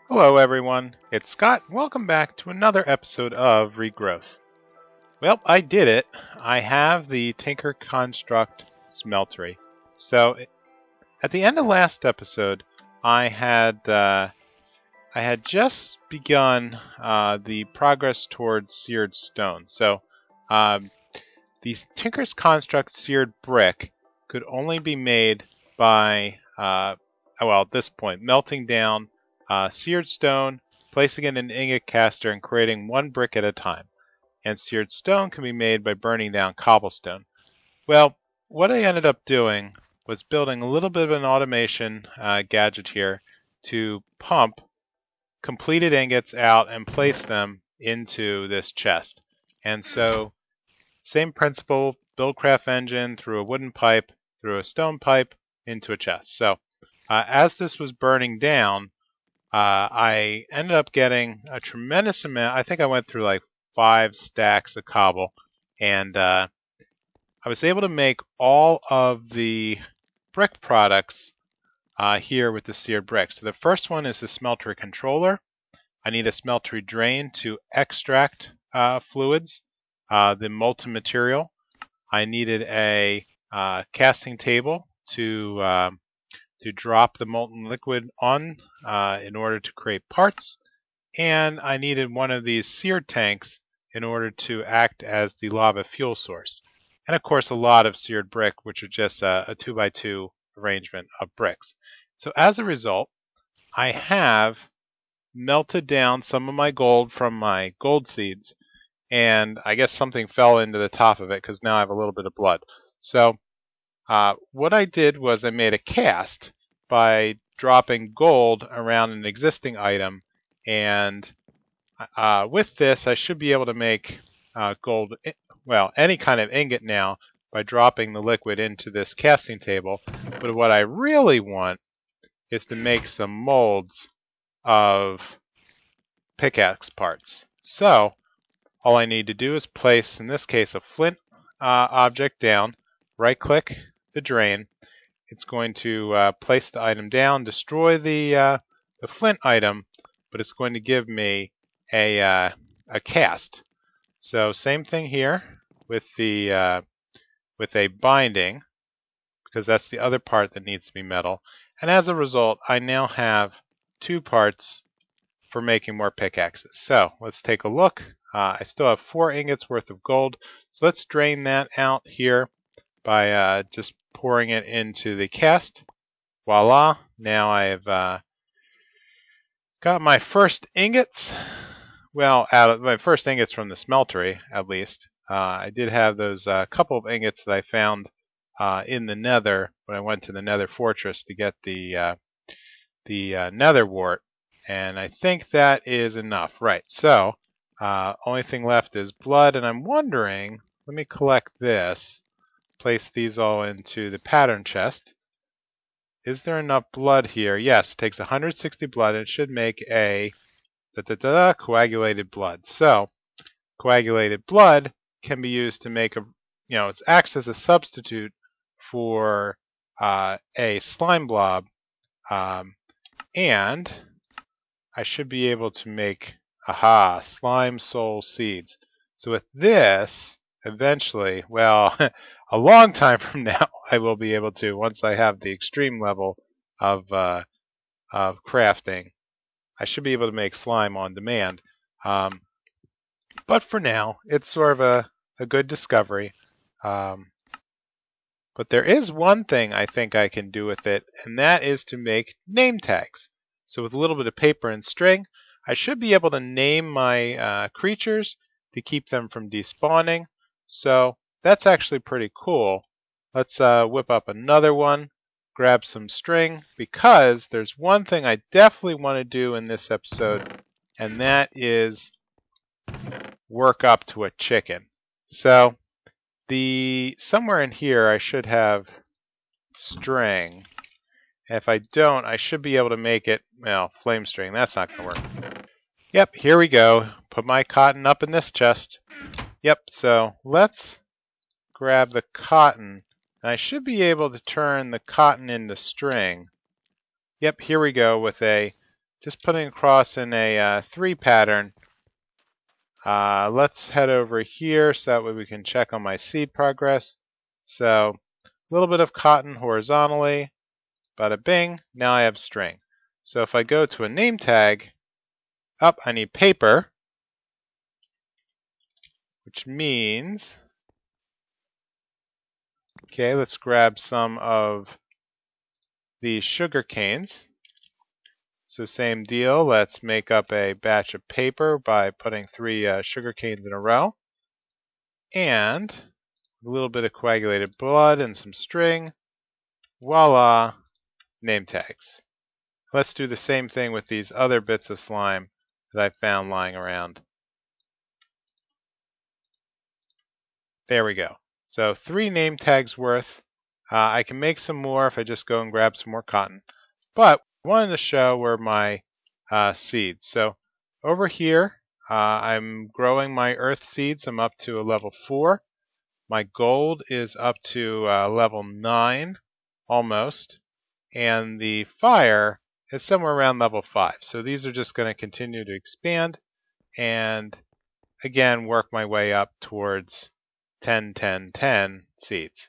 Hello everyone, it's Scott. Welcome back to another episode of Regrowth. Well, I did it. I have the Tinekers Construct Smeltery. So, at the end of last episode, I had just begun the progress towards seared stone. So, the Tinekers Construct seared brick could only be made by, at this point, melting down seared stone, placing it in an ingot caster, and creating one brick at a time. And seared stone can be made by burning down cobblestone. Well, what I ended up doing was building a little bit of an automation gadget here to pump completed ingots out and place them into this chest. And so, same principle, buildcraft engine through a wooden pipe, through a stone pipe, into a chest. So, as this was burning down, I ended up getting a tremendous amount. I think I went through like 5 stacks of cobble, and I was able to make all of the brick products here with the seared brick. So the first one is the smeltery controller. I need a smeltery drain to extract fluids, the molten material. I needed a casting table to drop the molten liquid on in order to create parts, and I needed one of these seared tanks in order to act as the lava fuel source. And of course a lot of seared brick, which are just a 2x2 arrangement of bricks. So as a result, I have melted down some of my gold from my gold seeds, and I guess something fell into the top of it because now I have a little bit of blood. So what I did was I made a cast by dropping gold around an existing item, and with this I should be able to make gold, well, any kind of ingot now by dropping the liquid into this casting table. But what I really want is to make some molds of pickaxe parts. So all I need to do is place, in this case, a flint object down, right click the drain. It's going to place the item down, destroy the flint item, but it's going to give me a cast. So same thing here with the with a binding, because that's the other part that needs to be metal. And as a result, I now have 2 parts for making more pickaxes. So let's take a look. I still have 4 ingots worth of gold, so let's drain that out here by just pouring it into the cast. Voila! Now I've got my first ingots. Well, out of my first ingots from the smeltery, at least. I did have those couple of ingots that I found in the Nether when I went to the Nether Fortress to get the Nether wart, and I think that is enough. Right. So, only thing left is blood, and I'm wondering. Let me collect this. Place these all into the pattern chest. Is there enough blood here? Yes, it takes 160 blood, and it should make a coagulated blood. So, coagulated blood can be used to make it acts as a substitute for a slime blob, and I should be able to make, slime soul seeds. So with this, eventually, well, a long time from now, I will be able to, once I have the extreme level of crafting, I should be able to make slime on demand. But for now, it's sort of a good discovery. But there is one thing I think I can do with it, and that is to make name tags. So with a little bit of paper and string, I should be able to name my creatures to keep them from despawning. So that's actually pretty cool. Let's whip up another one, grab some string, because there's one thing I definitely want to do in this episode, and that is work up to a chicken. So somewhere in here I should have string. If I don't, I should be able to make it, well, flame string. That's not going to work. Yep, here we go. Put my cotton up in this chest. Yep, so let's grab the cotton. And I should be able to turn the cotton into string. Yep, here we go with a just putting across in a 3 pattern. Let's head over here so that way we can check on my seed progress. So a little bit of cotton horizontally, bada bing, now I have string. So if I go to a name tag, I need paper, which means, okay, let's grab some of these sugar canes. So same deal, let's make up a batch of paper by putting 3 sugar canes in a row. And a little bit of coagulated blood and some string. Voila, name tags. Let's do the same thing with these other bits of slime that I found lying around. There we go. So 3 name tags worth. I can make some more if I just go and grab some more cotton. But I wanted to show where my seeds. So over here, I'm growing my earth seeds. I'm up to a level 4. My gold is up to level 9, almost. And the fire is somewhere around level 5. So these are just going to continue to expand and, again, work my way up towards 10, 10, 10 seeds.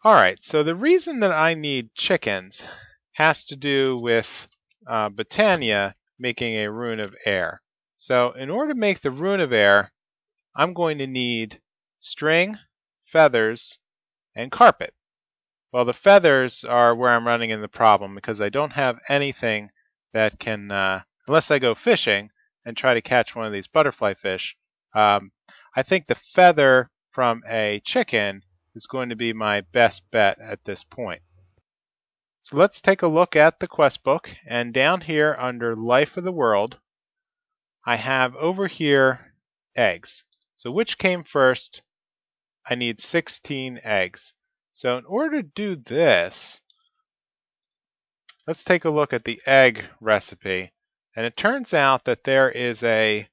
Alright, so the reason that I need chickens has to do with Botania making a rune of air. So in order to make the rune of air, I'm going to need string, feathers, and carpet. Well, the feathers are where I'm running into the problem because I don't have anything that can, unless I go fishing and try to catch one of these butterfly fish, I think the feather from a chicken is going to be my best bet at this point. So let's take a look at the quest book, and down here under Life of the World, I have over here eggs. So which came first? I need 16 eggs. So in order to do this, let's take a look at the egg recipe. And it turns out that there is a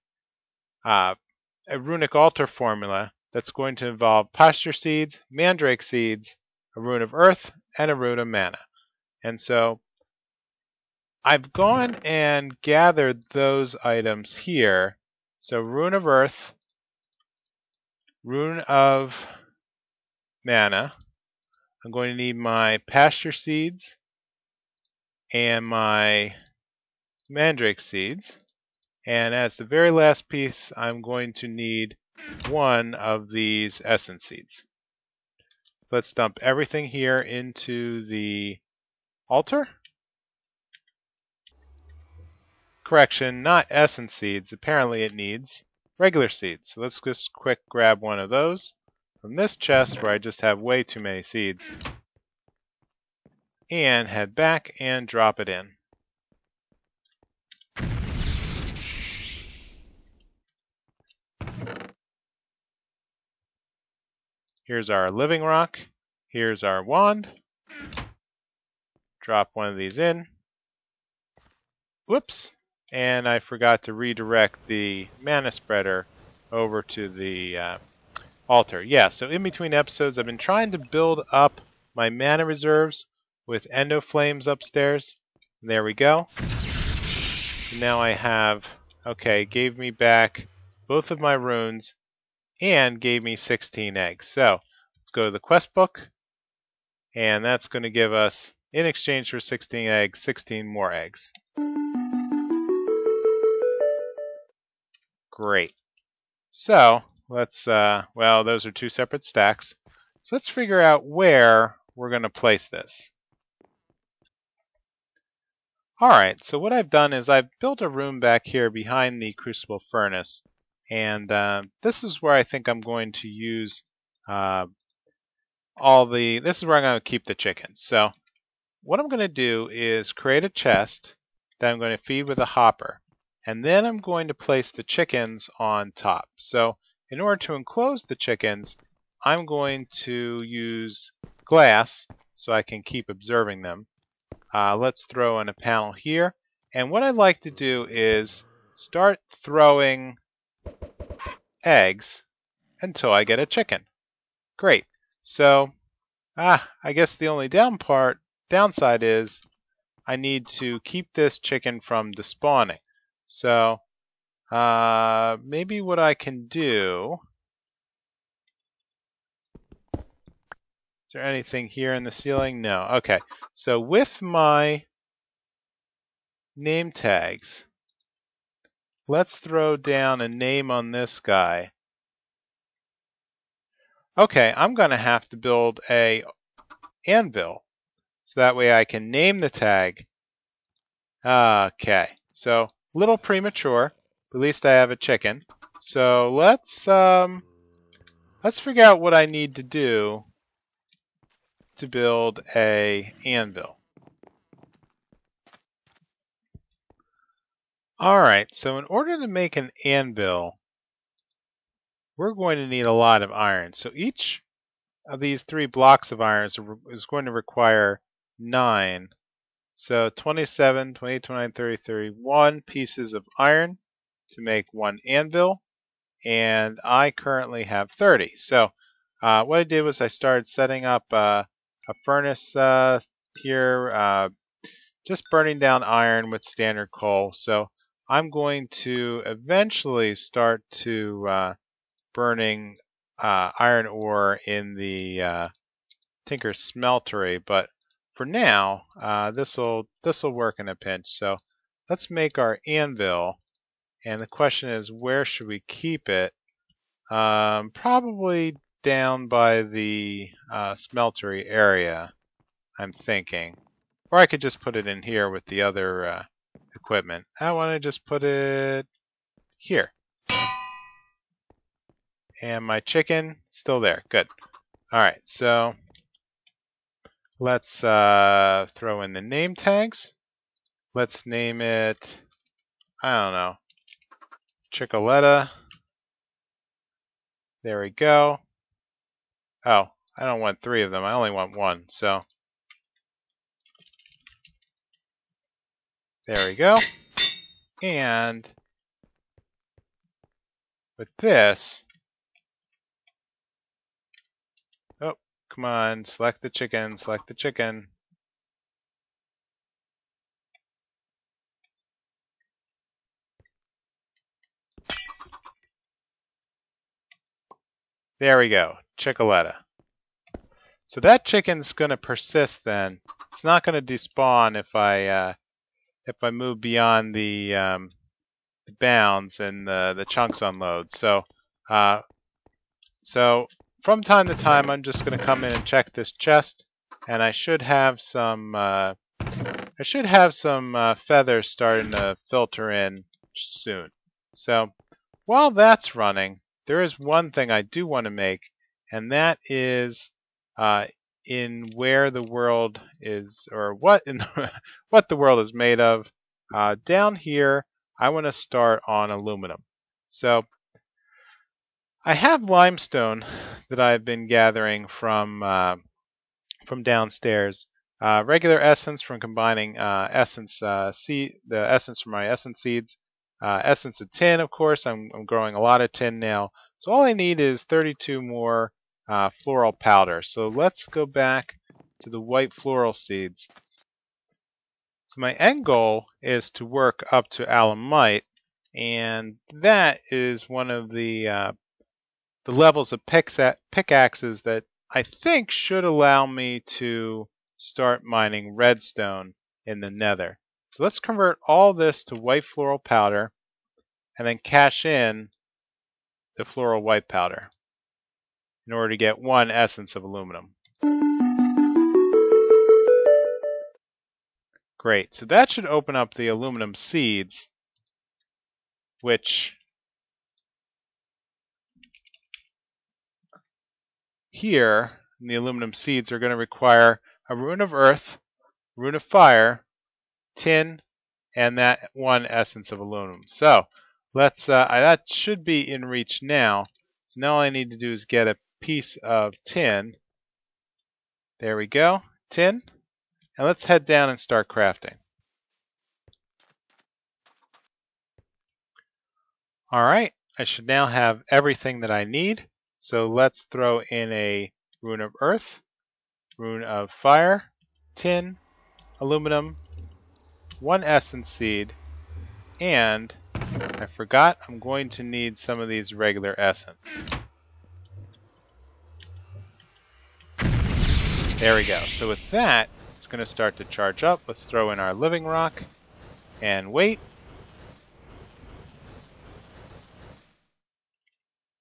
runic altar formula that's going to involve pasture seeds, mandrake seeds, a rune of earth, and a rune of mana. And so I've gone and gathered those items here. So rune of earth, rune of mana. I'm going to need my pasture seeds and my mandrake seeds. And as the very last piece, I'm going to need 1 of these essence seeds. Let's dump everything here into the altar. Correction, not essence seeds. Apparently it needs regular seeds. So let's just quick grab 1 of those from this chest where I just have way too many seeds. And head back and drop it in. Here's our living rock. Here's our wand. Drop 1 of these in. Whoops. And I forgot to redirect the mana spreader over to the altar. Yeah, so in between episodes, I've been trying to build up my mana reserves with endo flames upstairs. And there we go. Now I have, okay, gave me back both of my runes and gave me 16 eggs. So let's go to the quest book, and that's going to give us, in exchange for 16 eggs, 16 more eggs. Great. So let's, well, those are 2 separate stacks. So let's figure out where we're going to place this. Alright, so what I've done is I've built a room back here behind the crucible furnace. And this is where I think I'm going to use this is where I'm going to keep the chickens. So what I'm going to do is create a chest that I'm going to feed with a hopper. And then I'm going to place the chickens on top. So in order to enclose the chickens, I'm going to use glass so I can keep observing them. Let's throw in a panel here. And what I'd like to do is start throwing eggs until I get a chicken. Great. So, I guess the only downside is I need to keep this chicken from despawning. So maybe what I can do... Is there anything here in the ceiling? No. Okay. So with my name tags, let's throw down a name on this guy. Okay, I'm going to have to build a anvil. So that way I can name the tag. Okay. So a little premature. But at least I have a chicken. So let's figure out what I need to do to build a anvil. Alright, so in order to make an anvil, we're going to need a lot of iron. So each of these 3 blocks of iron is going to require 9. So 27, 28, 29, 30, 31 pieces of iron to make 1 anvil. And I currently have 30. So what I did was I started setting up a furnace here, just burning down iron with standard coal. So I'm going to eventually start to burning iron ore in the Tinekers Smeltery, but for now, this'll work in a pinch. So let's make our anvil, and the question is, where should we keep it? Probably down by the smeltery area, I'm thinking. Or I could just put it in here with the other equipment. I want to just put it here. And my chicken, still there. Good. Alright, so let's throw in the name tags. Let's name it, I don't know, Chickaletta. There we go. Oh, I don't want 3 of them. I only want 1. So there we go. And with this, oh, come on, select the chicken, select the chicken. There we go, Chickaletta. So that chicken's going to persist then. It's not going to despawn if I move beyond the bounds and the chunks unload. So from time to time, I'm just going to come in and check this chest, and I should have some feathers starting to filter in soon. So while that's running, there is one thing I do want to make, and that is in where the world is, or what the world is made of. Down here, I want to start on aluminum. So I have limestone that I've been gathering from downstairs. Regular essence from combining the essence from my essence seeds. Essence of tin, of course. I'm growing a lot of tin now. So all I need is 32 more floral powder. So let's go back to the white floral seeds. So my end goal is to work up to Alemite, and that is one of the levels of pickaxes that I think should allow me to start mining redstone in the nether. So let's convert all this to white floral powder and then cash in the floral white powder in order to get 1 essence of aluminum. Great, so that should open up the aluminum seeds, which here in the aluminum seeds are going to require a rune of earth, rune of fire, tin, and that 1 essence of aluminum. So let's that should be in reach now. So now all I need to do is get a piece of tin. There we go, tin. And let's head down and start crafting. Alright, I should now have everything that I need. So let's throw in a rune of earth, rune of fire, tin, aluminum, 1 essence seed, and I forgot I'm going to need some of these regular essence. There we go. So with that, it's going to start to charge up. Let's throw in our living rock and wait.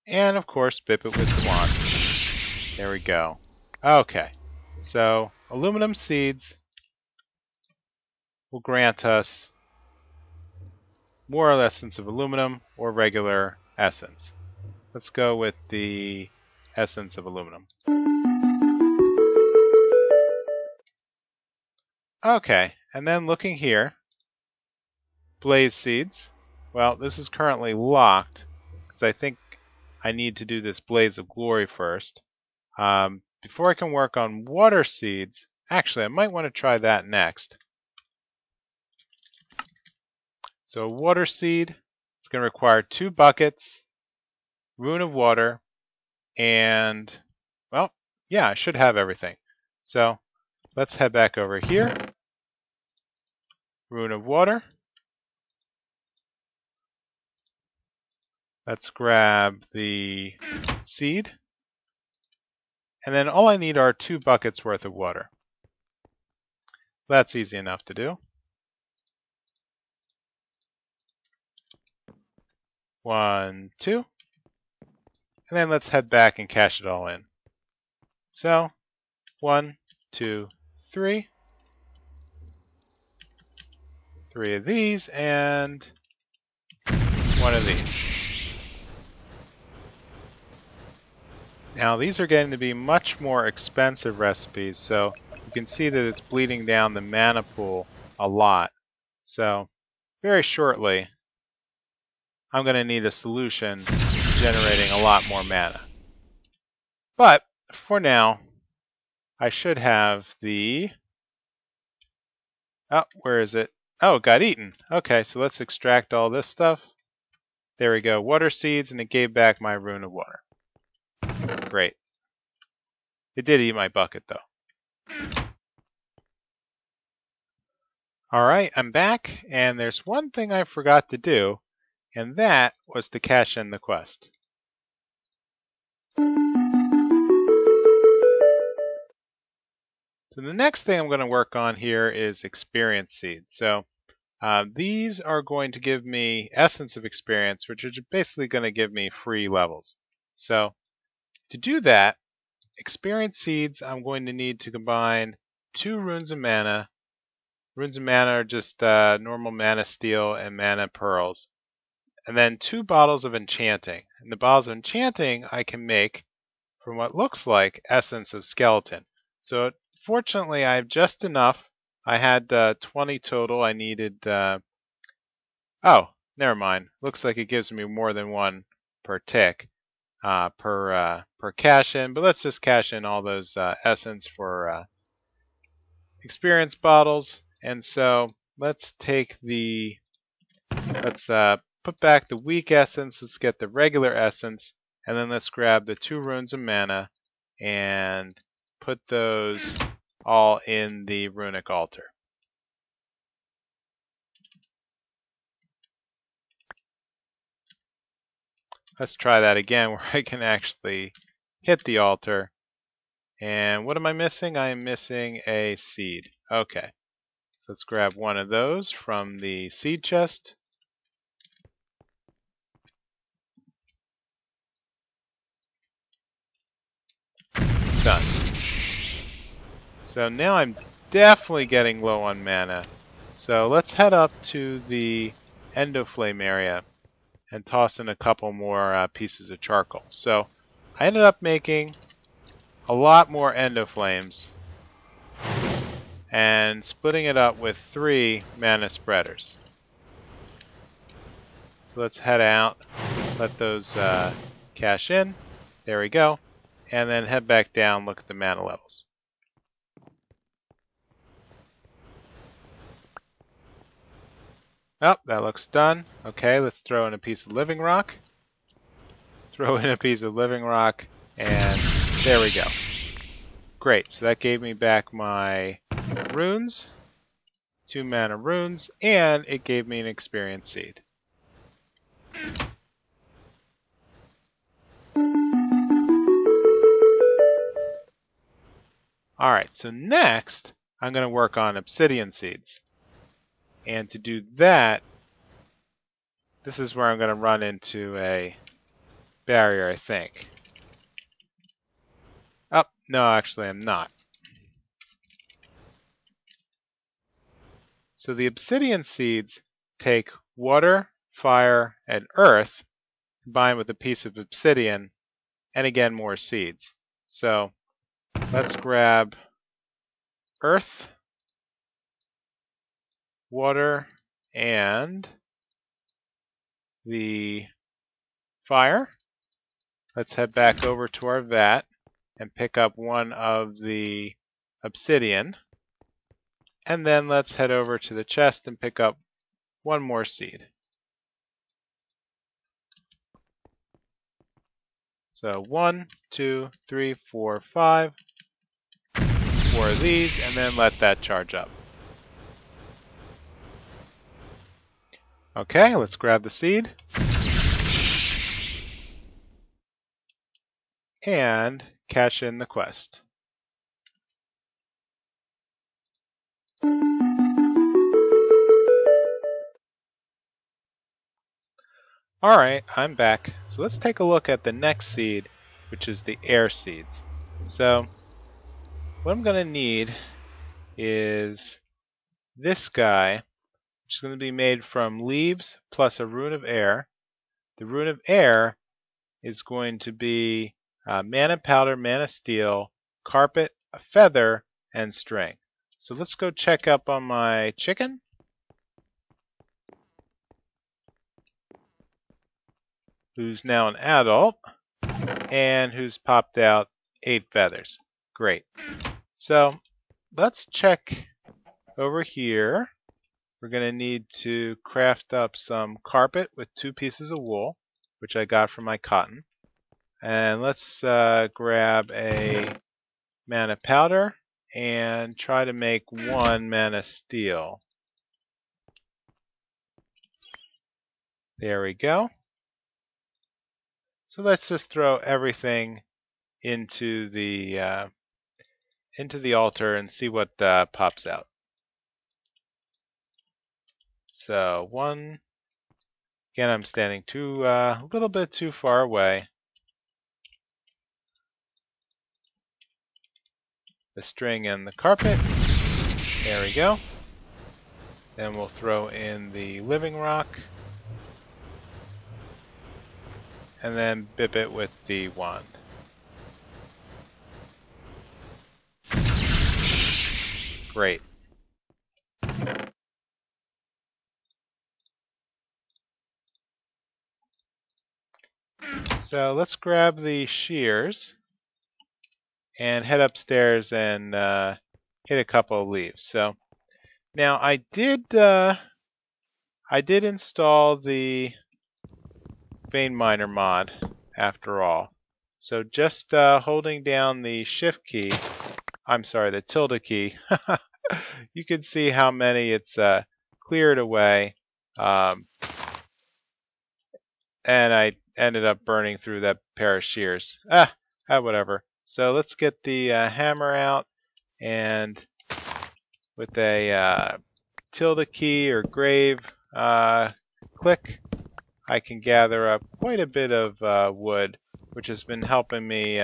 And of course, bip it with the wand. There we go. Okay. So aluminum seeds will grant us more essence of aluminum or regular essence. Let's go with the essence of aluminum. Okay, and then looking here, blaze seeds. Well, this is currently locked because I think I need to do this blaze of glory first. Before I can work on water seeds, actually I might want to try that next. So a water seed is going to require 2 buckets, rune of water, and, well, yeah, I should have everything. So let's head back over here. Rune of water. Let's grab the seed. And then all I need are 2 buckets worth of water. That's easy enough to do. 1, 2. And then let's head back and cash it all in. So, 1, 2, 3. 3 of these and 1 of these. Now these are getting to be much more expensive recipes, so you can see that it's bleeding down the mana pool a lot. So very shortly I'm going to need a solution generating a lot more mana. But for now I should have the... Oh, where is it? Oh, it got eaten. Okay, so let's extract all this stuff. There we go, water seeds, and it gave back my rune of water. Great. It did eat my bucket, though. Alright, I'm back, and there's one thing I forgot to do, and that was to cash in the quest. So the next thing I'm going to work on here is Experience Seeds. So these are going to give me Essence of Experience, which are basically going to give me free levels. So to do that, Experience Seeds, I'm going to need to combine 2 runes of mana. Runes of mana are just normal mana steel and mana pearls. And then 2 bottles of enchanting. And the bottles of enchanting I can make from what looks like Essence of Skeleton. So fortunately, I have just enough. I had 20 total. I needed... oh, never mind. Looks like it gives me more than 1 per tick, per cash in. But let's just cash in all those essence for experience bottles. And so let's take the... Let's put back the weak essence. Let's get the regular essence. And then let's grab the 2 runes of mana and put those all in the runic altar. Let's try that again where I can actually hit the altar. And what am I missing? I am missing a seed. Okay. So let's grab 1 of those from the seed chest. Done. So now I'm definitely getting low on mana. So let's head up to the Endoflame area and toss in a couple more pieces of charcoal. So I ended up making a lot more Endoflames and splitting it up with 3 mana spreaders. So let's head out, let those cash in. There we go. And then head back down, look at the mana levels. Oh, that looks done. Okay, let's throw in a piece of living rock. Throw in a piece of living rock, and there we go. Great, so that gave me back my runes. 2 mana runes, and it gave me an experience seed. Alright, so next I'm going to work on Obsidian Seeds. And to do that, this is where I'm going to run into a barrier, I think. Oh, no, actually I'm not. So the Obsidian Seeds take water, fire, and earth, combined with a piece of obsidian, and again more seeds. So let's grab earth, water, and the fire. Let's head back over to our vat and pick up one of the obsidian. And then let's head over to the chest and pick up one more seed. So 1, 2, 3, 4, 5. 4 of these, and then let that charge up. Okay, let's grab the seed. And cash in the quest. Alright, I'm back. So let's take a look at the next seed, which is the air seeds. So what I'm going to need is this guy, which is going to be made from leaves plus a rune of air. The rune of air is going to be mana powder, mana steel, carpet, a feather, and string. So let's go check up on my chicken. Who's now an adult, and who's popped out 8 feathers. Great. So let's check over here. We're going to need to craft up some carpet with 2 pieces of wool, which I got from my cotton. And let's grab a mana powder and try to make 1 mana steel. There we go. So let's just throw everything into the altar and see what pops out. So 1. Again, I'm standing a little bit too far away. The string and the carpet. There we go. Then we'll throw in the living rock. And then bip it with the wand. Great. So let's grab the shears and head upstairs and hit a couple of leaves. So now I did install the vein miner mod after all. So just holding down the shift key, the tilde key, you can see how many it's cleared away. And I ended up burning through that pair of shears. Whatever. So let's get the hammer out, and with a tilde key or grave click, I can gather up quite a bit of wood, which has been helping me,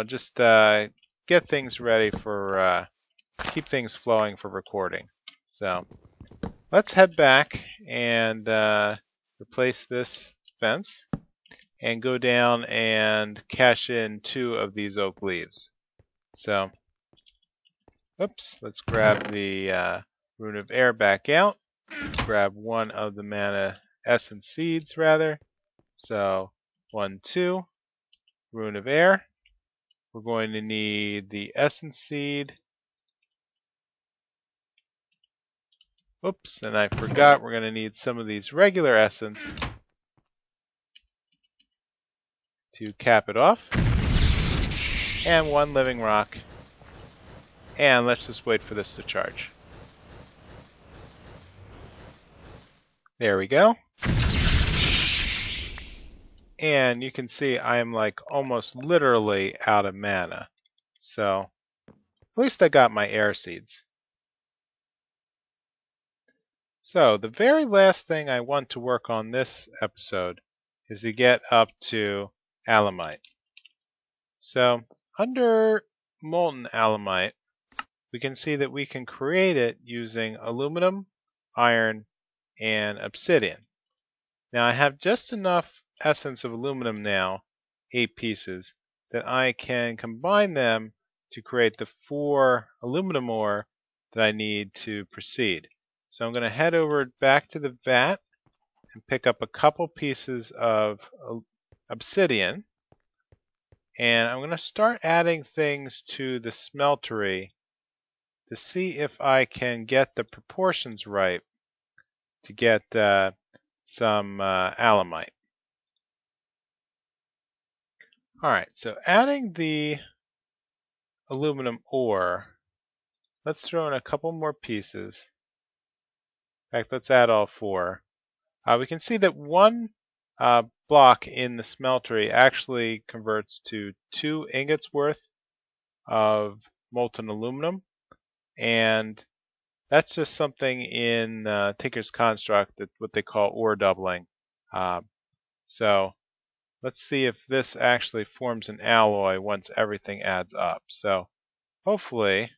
just get things ready for, keep things flowing for recording. So let's head back and replace this fence and go down and cash in 2 of these oak leaves. So, oops, let's grab the rune of air back out. Grab 1 of the mana essence seeds, rather. So 1, 2, rune of air. We're going to need the essence seed. Oops, and I forgot we're going to need some of these regular essence to cap it off. And 1 living rock. And let's just wait for this to charge. There we go. And you can see I am like almost literally out of mana. So at least I got my air seeds. So the very last thing I want to work on this episode is to get up to Alemite. So under molten Alemite, we can see that we can create it using aluminum, iron, and obsidian. Now I have just enough essence of aluminum now, 8 pieces, that I can combine them to create the 4 aluminum ore that I need to proceed. So I'm going to head over back to the vat and pick up a couple pieces of obsidian. And I'm going to start adding things to the smeltery to see if I can get the proportions right to get some Alemite. Alright, so adding the aluminum ore, let's throw in a couple more pieces. In fact, let's add all 4. We can see that one block in the smeltery actually converts to 2 ingots worth of molten aluminum, and that's just something in Tinekers Construct, that what they call ore doubling. So let's see if this actually forms an alloy once everything adds up. So hopefully,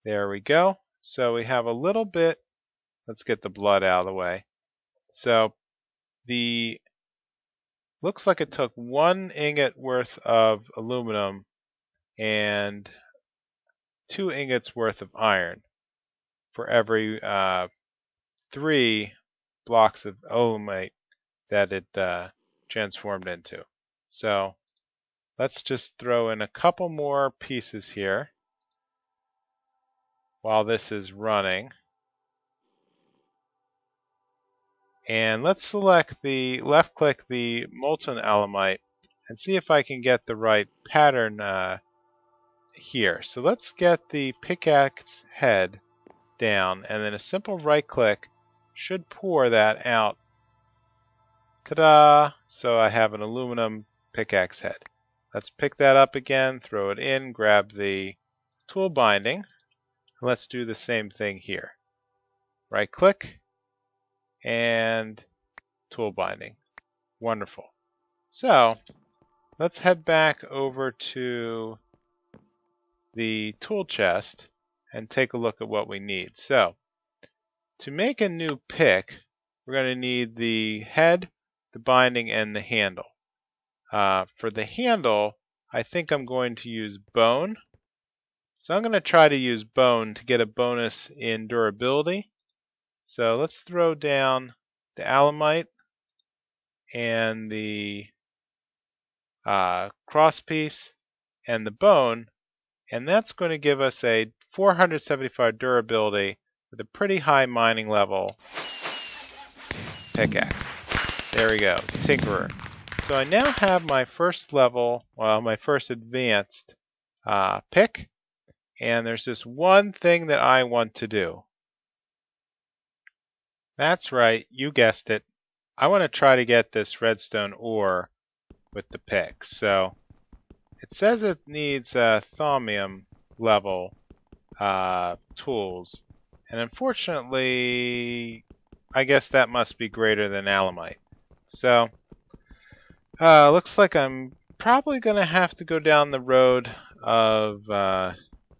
there we go. So we have a little bit. Let's get the blood out of the way. So the looks like it took 1 ingot worth of aluminum and 2 ingots worth of iron for every 3 blocks of Alumite that it transformed into. So let's just throw in a couple more pieces here while this is running. And let's select the left click the molten Alemite and see if I can get the right pattern here. So let's get the pickaxe head down, and then a simple right click should pour that out. Ta-da! So I have an aluminum pickaxe head. Let's pick that up again, throw it in, grab the tool binding. Let's do the same thing here. Right click and tool binding. Wonderful. So let's head back over to the tool chest and take a look at what we need. So to make a new pick, we're going to need the head, the binding, and the handle. For the handle, I think I'm going to use bone. So I'm going to try to use bone to get a bonus in durability. So let's throw down the Alemite and the cross piece and the bone, and that's going to give us a 475 durability with a pretty high mining level pickaxe. There we go, Tinkerer. So I now have my first level, well, my first advanced pick, and there's just one thing that I want to do. That's right, you guessed it. I want to try to get this redstone ore with the pick. So it says it needs thaumium level tools, and unfortunately, I guess that must be greater than Alemite. So looks like I'm probably going to have to go down the road of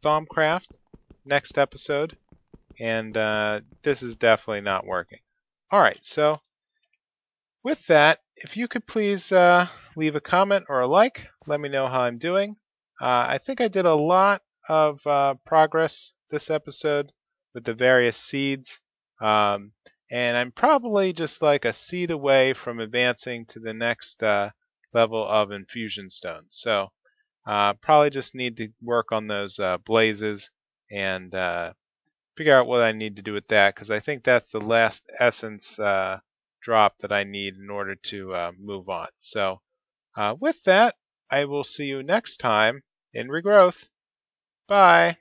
Thaumcraft next episode, and this is definitely not working. Alright, so with that, if you could please leave a comment or a like, let me know how I'm doing. I think I did a lot of progress this episode with the various seeds, and I'm probably just like a seed away from advancing to the next level of infusion stones. So probably just need to work on those blazes and figure out what I need to do with that, because I think that's the last essence drop that I need in order to move on. So with that, I will see you next time in Regrowth. Bye!